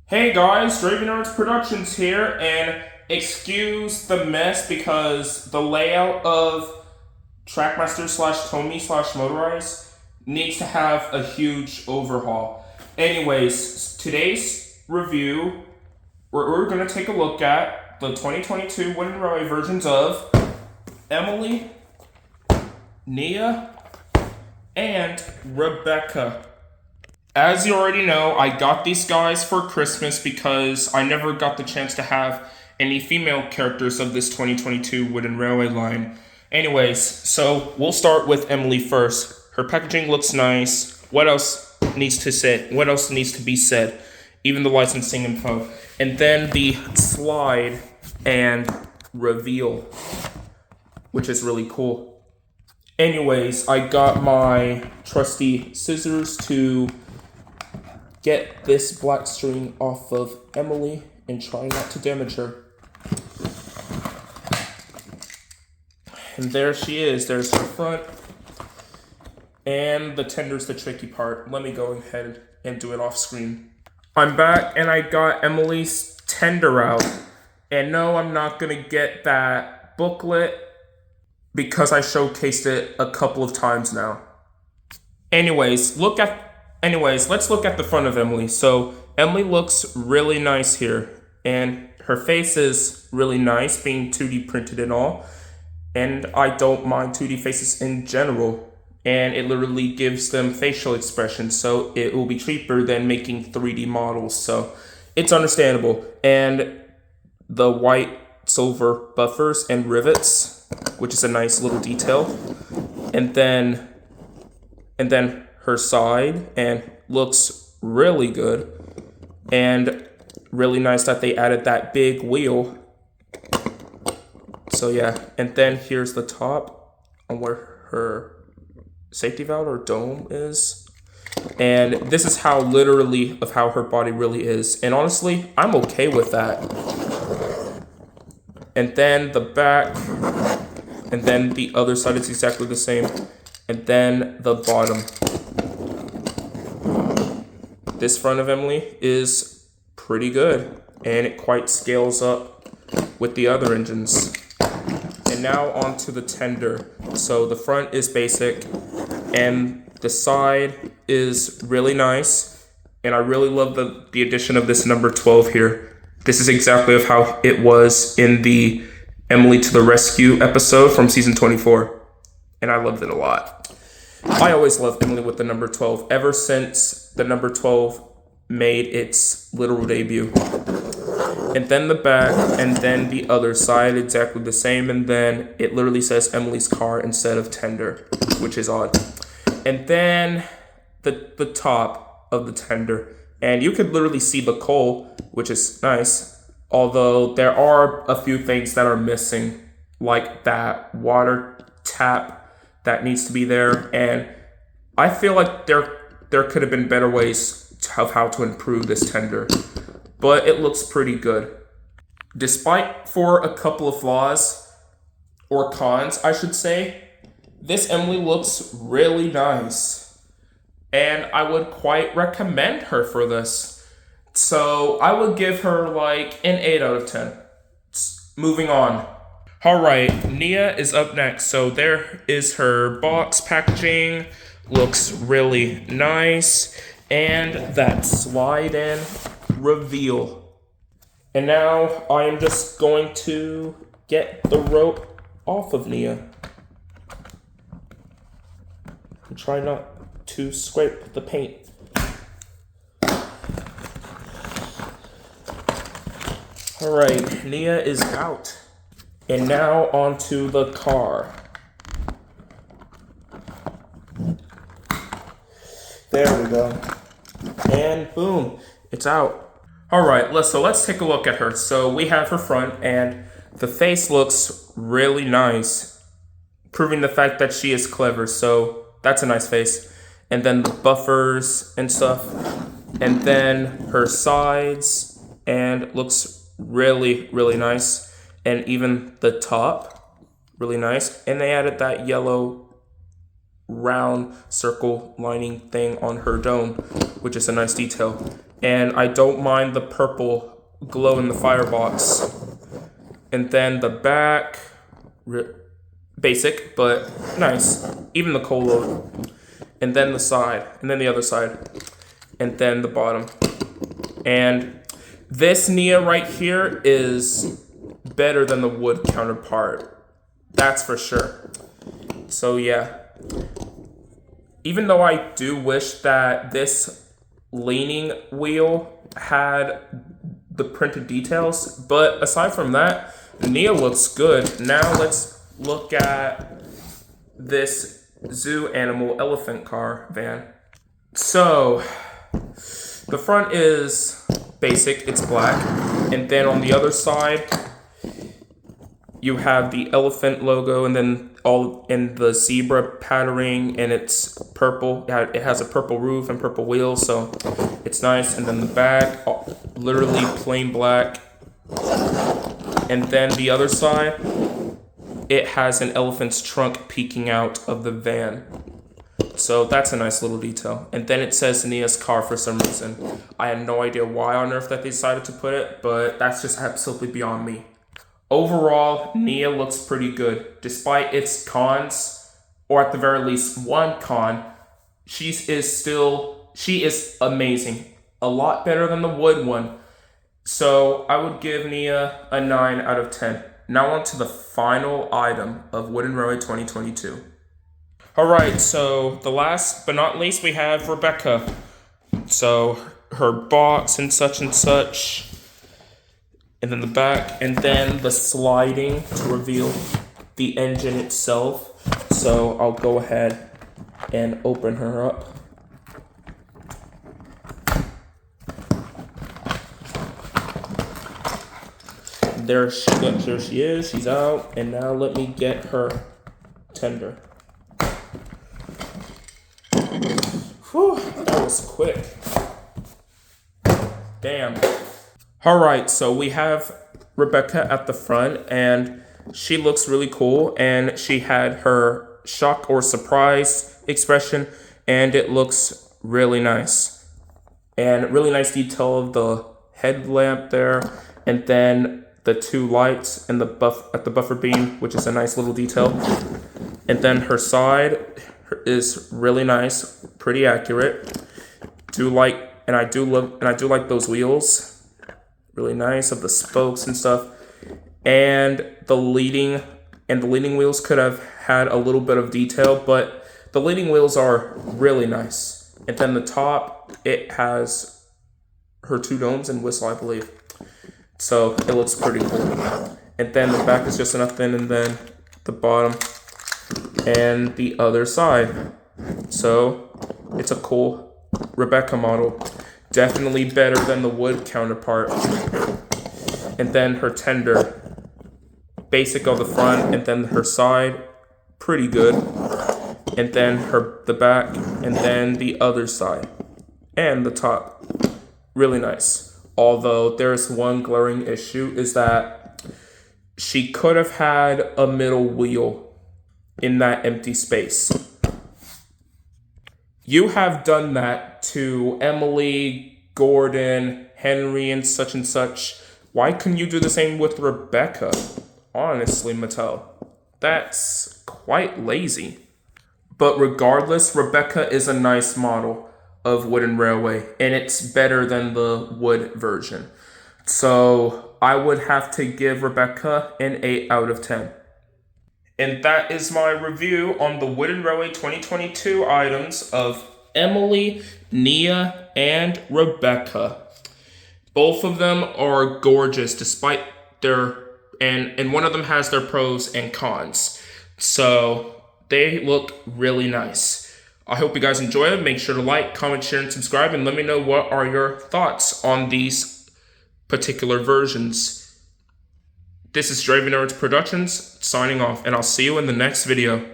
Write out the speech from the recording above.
Hey guys, Draven Arts Productions here, and excuse the mess because the layout of Trackmaster slash Tomy slash Motorize needs to have a huge overhaul. Anyways, today's review, we're going to take a look at the 2022 Wooden Railway versions of Emily, Nia, and Rebecca. As you already know, I got these guys for Christmas because I never got the chance to have any female characters of this 2022 Wooden Railway line. Anyways, so we'll start with Emily first. Her packaging looks nice. What else needs to say? What else needs to be said? Even the licensing info. And then the slide and reveal, which is really cool. Anyways, I got my trusty scissors to get this black string off of Emily and try not to damage her. And there she is. There's her front. And the tender's the tricky part. Let me go ahead and do it off screen. I'm back and I got Emily's tender out. And no, I'm not going to get that booklet because I showcased it a couple of times now. Anyways, let's look at the front of Emily. So Emily looks really nice here, and her face is really nice, being 2D printed and all. And I don't mind 2D faces in general, and it literally gives them facial expressions, so it will be cheaper than making 3D models, so it's understandable. And the white silver buffers and rivets, which is a nice little detail. And then her side, and looks really good, and really nice that they added that big wheel. So yeah, and then here's the top on where her safety valve or dome is, and this is how literally of how her body really is, and honestly I'm okay with that. And then the back, and then the other side is exactly the same, and then the bottom. This front of Emily is pretty good, and it quite scales up with the other engines. And now onto the tender. So the front is basic, and the side is really nice, and I really love the addition of this number 12 here. This is exactly of how it was in the Emily to the Rescue episode from season 24, and I loved it a lot. I always loved Emily with the number 12 ever since the number 12 made its literal debut. And then the back, and then the other side, exactly the same, and then it literally says Emily's car instead of tender, which is odd. And then the top of the tender, and you could literally see the coal, which is nice, although there are a few things that are missing, like that water tap that needs to be there, and I feel like there could have been better ways of how to improve this tender, but it looks pretty good. Despite for a couple of flaws, or cons I should say, this Emily looks really nice, and I would quite recommend her for this. So I would give her like an 8 out of 10. Moving on. Alright, Nia is up next. So there is her box packaging. Looks really nice. And that slide and reveal. And now I am just going to get the rope off of Nia. And try not to scrape the paint. Alright, Nia is out. And now onto the car. There we go. And boom, it's out. Alright, let's take a look at her. So we have her front, and the face looks really nice, proving the fact that she is clever, so that's a nice face. And then the buffers and stuff. And then her sides, and looks really, really nice. And even the top, really nice. And they added that yellow round circle lining thing on her dome, which is a nice detail. And I don't mind the purple glow in the firebox. And then the back, basic, but nice. Even the cola. And then the side, and then the other side. And then the bottom. And this Nia right here is better than the wood counterpart. That's for sure. So yeah. Even though I do wish that this leaning wheel had the printed details, but aside from that, Nia looks good. Now let's look at this zoo animal elephant car van. So the front is basic, it's black, and then on the other side you have the elephant logo, and then all in the zebra patterning, and it's purple. It has a purple roof and purple wheels, so it's nice. And then the back, literally plain black. And then the other side, it has an elephant's trunk peeking out of the van. So that's a nice little detail. And then it says Nia's car for some reason. I have no idea why on earth that they decided to put it, but that's just absolutely beyond me. Overall, Nia looks pretty good. Despite its cons, or at the very least one con, she is amazing. A lot better than the wood one. So I would give Nia a 9 out of 10. Now on to the final item of Wooden Railway 2022. Alright, so the last but not least, we have Rebecca. So her box and such. And then the back, and then the sliding to reveal the engine itself. So I'll go ahead and open her up. There she is, she's out, and now let me get her tender. Whew, that was quick. Damn. Alright, so we have Rebecca at the front, and she looks really cool, and she had her shock or surprise expression, and it looks really nice. And really nice detail of the headlamp there, and then the two lights and at the buffer beam, which is a nice little detail. And then her side is really nice, pretty accurate. I do like those wheels. Really nice of the spokes and stuff. And the leading wheels could have had a little bit of detail, but the leading wheels are really nice. And then the top, it has her two domes and whistle, I believe. So it looks pretty cool. And then the back is just nothing, and then the bottom and the other side. So it's a cool Rebecca model. Definitely better than the wood counterpart. And then her tender. Basic on the front, and then her side, pretty good. And then the back, and then the other side. And the top, really nice. Although there's one glaring issue, is that she could have had a middle wheel in that empty space. You have done that to Emily, Gordon, Henry, and such. Why couldn't you do the same with Rebecca? Honestly, Mattel, that's quite lazy. But regardless, Rebecca is a nice model of Wooden Railway, and it's better than the wood version. So I would have to give Rebecca an 8 out of 10. And that is my review on the Wooden Railway 2022 items of Emily, Nia, and Rebecca. Both of them are gorgeous despite their, and one of them has their pros and cons. So they look really nice. I hope you guys enjoy it. Make sure to like, comment, share, and subscribe, and let me know what are your thoughts on these particular versions. This is Draven Nerds Productions signing off, and I'll see you in the next video.